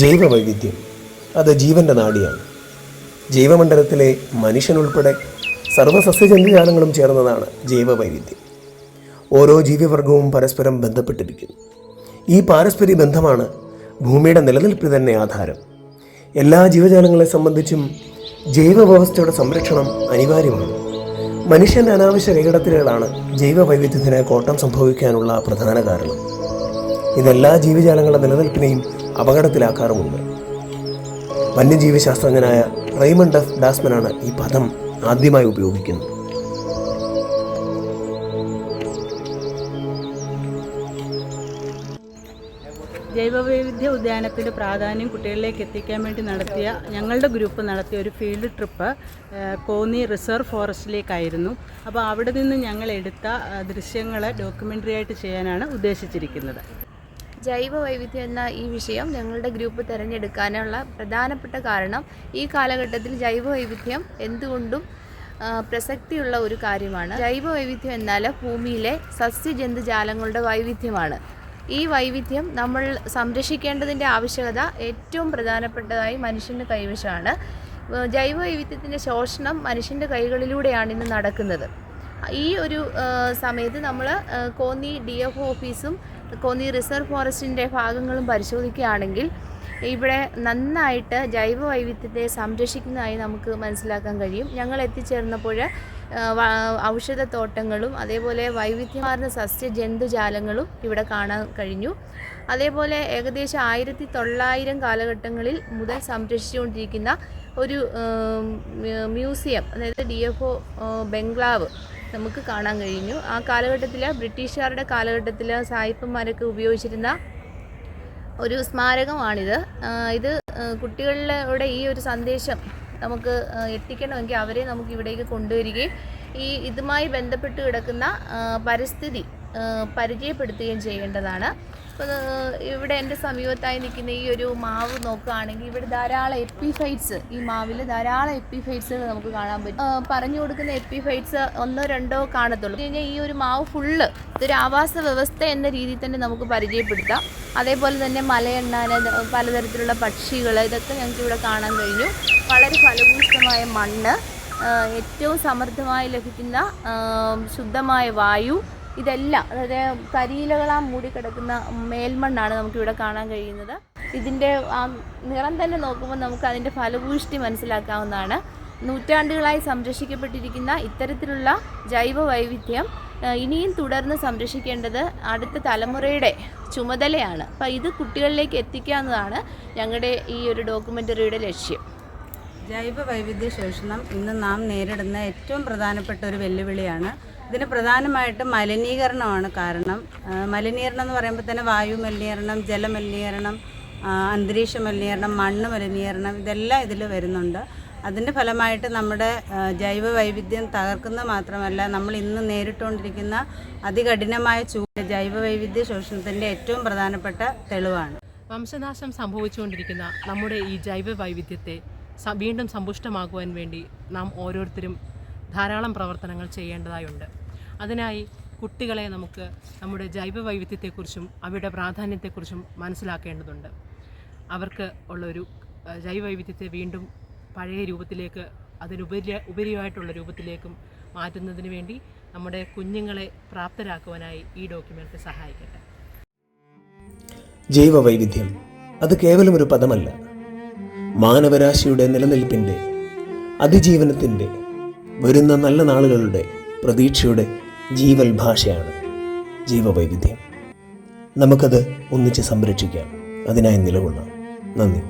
ജൈവവൈവിധ്യം അത് ജീവൻ്റെ നാഡിയാണ്. ജൈവമണ്ഡലത്തിലെ മനുഷ്യനുൾപ്പെടെ സർവ്വസസ്യജന്തുജാലങ്ങളും ചേർന്നതാണ് ജൈവവൈവിധ്യം. ഓരോ ജീവിവർഗവും പരസ്പരം ബന്ധപ്പെട്ടിരിക്കുന്നു. ഈ പാരസ്പര്യ ബന്ധമാണ് ഭൂമിയുടെ നിലനിൽപ്പിന് തന്നെ ആധാരം. എല്ലാ ജീവജാലങ്ങളെ സംബന്ധിച്ചും ജൈവവ്യവസ്ഥയുടെ സംരക്ഷണം അനിവാര്യമാണ്. മനുഷ്യൻ്റെ അനാവശ്യ കൈകടത്തലുകളാണ് ജൈവവൈവിധ്യത്തിന് കോട്ടം സംഭവിക്കാനുള്ള പ്രധാന കാരണം. ഇതെല്ലാ ജീവജാലങ്ങളുടെ നിലനിൽപ്പിനെയും അപകടത്തിലാക്കാറുമുണ്ട്. വന്യജീവി ശാസ്ത്രജ്ഞനായ റെയ്മണ്ട് എഫ് ഡാസ്മനാണ് ഈ പദം ആദ്യമായി ഉപയോഗിക്കുന്നത്. ജൈവവൈവിധ്യ ഉദ്യാനത്തിൻ്റെ പ്രാധാന്യം കുട്ടികളിലേക്ക് എത്തിക്കാൻ വേണ്ടി ഞങ്ങളുടെ ഗ്രൂപ്പ് നടത്തിയ ഒരു ഫീൽഡ് ട്രിപ്പ് കോന്നി റിസർവ് ഫോറസ്റ്റിലേക്കായിരുന്നു. അപ്പോൾ അവിടെ നിന്ന് ഞങ്ങൾ എടുത്ത ദൃശ്യങ്ങൾ ഡോക്യുമെൻ്ററി ആയിട്ട് ചെയ്യാനാണ് ഉദ്ദേശിച്ചിരിക്കുന്നത്. ജൈവവൈവിധ്യം എന്ന ഈ വിഷയം ഞങ്ങളുടെ ഗ്രൂപ്പ് തിരഞ്ഞെടുക്കാനുള്ള പ്രധാനപ്പെട്ട കാരണം ഈ കാലഘട്ടത്തിൽ ജൈവവൈവിധ്യം എന്തുകൊണ്ടും പ്രസക്തിയുള്ള ഒരു കാര്യമാണ്. ജൈവവൈവിധ്യം എന്നാൽ ഭൂമിയിലെ സസ്യജന്തുജാലങ്ങളുടെ വൈവിധ്യമാണ്. ഈ വൈവിധ്യം നമ്മൾ സംരക്ഷിക്കേണ്ടതിൻ്റെ ആവശ്യകത ഏറ്റവും പ്രധാനപ്പെട്ടതായി മനുഷ്യൻ്റെ കൈവശമാണ്. ജൈവവൈവിധ്യത്തിൻ്റെ ശോഷണം മനുഷ്യൻ്റെ കൈകളിലൂടെയാണ് ഇന്ന് നടക്കുന്നത്. ഈ ഒരു സമയത്ത് നമ്മൾ കോന്നി DFO ഓഫീസും കോന്നി റിസർവ് ഫോറസ്റ്റിൻ്റെ ഭാഗങ്ങളും പരിശോധിക്കുകയാണെങ്കിൽ ഇവിടെ നന്നായിട്ട് ജൈവവൈവിധ്യത്തെ സംരക്ഷിക്കുന്നതായി നമുക്ക് മനസ്സിലാക്കാൻ കഴിയും. ഞങ്ങൾ എത്തിച്ചേർന്നപ്പോൾ ഔഷധത്തോട്ടങ്ങളും അതേപോലെ വൈവിധ്യമാർന്ന സസ്യജന്തുജാലങ്ങളും ഇവിടെ കാണാൻ കഴിഞ്ഞു. അതേപോലെ ഏകദേശം 1900 കാലഘട്ടങ്ങളിൽ മുതൽ സംരക്ഷിച്ചുകൊണ്ടിരിക്കുന്ന ഒരു മ്യൂസിയം, അതായത് DFO ബംഗ്ലാവ് നമുക്ക് കാണാൻ കഴിഞ്ഞു. ആ കാലഘട്ടത്തിൽ ബ്രിട്ടീഷുകാരുടെ കാലഘട്ടത്തിൽ സായിപ്പന്മാരൊക്കെ ഉപയോഗിച്ചിരുന്ന ഒരു സ്മാരകമാണിത്. ഇത് കുട്ടികളിലൂടെ ഈ ഒരു സന്ദേശം നമുക്ക് എത്തിക്കണമെങ്കിൽ അവരെ നമുക്ക് ഇവിടേക്ക് കൊണ്ടുവരികയും ഇതുമായി ബന്ധപ്പെട്ട് കിടക്കുന്ന പരിസ്ഥിതി പരിചയപ്പെടുത്തുകയും ചെയ്യേണ്ടതാണ്. അപ്പോൾ ഇവിടെ എൻ്റെ സമീപത്തായി നിൽക്കുന്ന ഈ ഒരു മാവ് നോക്കുകയാണെങ്കിൽ ഇവിടെ ധാരാളം എപ്പിഫൈറ്റ്സ്, ഈ മാവിൽ ധാരാളം എപ്പിഫൈറ്റ്സുകൾ നമുക്ക് കാണാൻ പറ്റും. പറഞ്ഞു കൊടുക്കുന്ന എപ്പിഫൈറ്റ്സ് 1-2 കാണത്തുള്ളൂ. കഴിഞ്ഞാൽ ഈ ഒരു മാവ് ഫുള്ള് ഇതൊരു ആവാസ വ്യവസ്ഥ എന്ന രീതിയിൽ തന്നെ നമുക്ക് പരിചയപ്പെടുത്താം. അതേപോലെ തന്നെ മലയണ്ണാൻ, പലതരത്തിലുള്ള പക്ഷികൾ, ഇതൊക്കെ ഞങ്ങൾക്ക് ഇവിടെ കാണാൻ കഴിഞ്ഞു. വളരെ ഫലഭൂയിഷ്ഠമായ മണ്ണ്, ഏറ്റവും സമൃദ്ധമായി ലഭിക്കുന്ന ശുദ്ധമായ വായു, ഇതെല്ലാം അതായത് കരിയിലകളാൽ മൂടിക്കിടക്കുന്ന മേൽമണ്ണാണ് നമുക്കിവിടെ കാണാൻ കഴിയുന്നത്. ഇതിൻ്റെ ആ നിറം തന്നെ നോക്കുമ്പോൾ നമുക്ക് അതിൻ്റെ ഫലഭൂയിഷ്ടി മനസ്സിലാക്കാവുന്നതാണ്. നൂറ്റാണ്ടുകളായി സംരക്ഷിക്കപ്പെട്ടിരിക്കുന്ന ഇത്തരത്തിലുള്ള ജൈവവൈവിധ്യം ഇനിയും തുടർന്ന് സംരക്ഷിക്കേണ്ടത് അടുത്ത തലമുറയുടെ ചുമതലയാണ്. അപ്പോൾ ഇത് കുട്ടികളിലേക്ക് എത്തിക്കാവുന്നതാണ് ഞങ്ങളുടെ ഈ ഒരു ഡോക്യുമെൻ്ററിയുടെ ലക്ഷ്യം. ജൈവവൈവിധ്യ ശോഷണം ഇന്ന് നാം നേരിടുന്ന ഏറ്റവും പ്രധാനപ്പെട്ട ഒരു വെല്ലുവിളിയാണ്. ഇതിന് പ്രധാനമായിട്ടും മലിനീകരണമാണ് കാരണം. മലിനീകരണം എന്ന് പറയുമ്പോൾ തന്നെ വായു മലിനീകരണം, ജലമലിനീകരണം, അന്തരീക്ഷ മലിനീകരണം, മണ്ണ് മലിനീകരണം, ഇതെല്ലാം ഇതിൽ വരുന്നുണ്ട്. അതിൻ്റെ ഫലമായിട്ട് നമ്മുടെ ജൈവവൈവിധ്യം തകർക്കുന്നത് മാത്രമല്ല, നമ്മൾ ഇന്ന് നേരിട്ടുകൊണ്ടിരിക്കുന്ന അതികഠിനമായ ചൂട് ജൈവവൈവിധ്യ ശോഷണത്തിൻ്റെ ഏറ്റവും പ്രധാനപ്പെട്ട തെളിവാണ്. വംശനാശം സംഭവിച്ചുകൊണ്ടിരിക്കുന്ന നമ്മുടെ ഈ ജൈവവൈവിധ്യത്തെ വീണ്ടും സമ്പുഷ്ടമാക്കുവാൻ വേണ്ടി നാം ഓരോരുത്തരും ധാരാളം പ്രവർത്തനങ്ങൾ ചെയ്യേണ്ടതായുണ്ട്. അതിനായി കുട്ടികളെ നമുക്ക് നമ്മുടെ ജൈവവൈവിധ്യത്തെക്കുറിച്ചും അവയുടെ പ്രാധാന്യത്തെക്കുറിച്ചും മനസ്സിലാക്കേണ്ടതുണ്ട്. അവർക്ക് ഉള്ളൊരു ജൈവവൈവിധ്യത്തെ വീണ്ടും പഴയ രൂപത്തിലേക്ക്, ഉപരിയായിട്ടുള്ള രൂപത്തിലേക്കും മാറ്റുന്നതിന് വേണ്ടി നമ്മുടെ കുഞ്ഞുങ്ങളെ പ്രാപ്തരാക്കുവാനായി ഈ ഡോക്യുമെൻ്ററി സഹായിക്കട്ടെ. ജൈവവൈവിധ്യം അത് കേവലം ഒരു പദമല്ല, മാനവരാശിയുടെ നിലനിൽപ്പിൻ്റെ, അതിജീവനത്തിൻ്റെ, വരുന്ന നല്ല നാളുകളുടെ പ്രതീക്ഷയുടെ ജീവൽ ഭാഷയാണ് ജൈവവൈവിധ്യം. നമുക്കത് ഒന്നിച്ച് സംരക്ഷിക്കാം. അതിനായി നിലകൊള്ളാം. നന്ദി.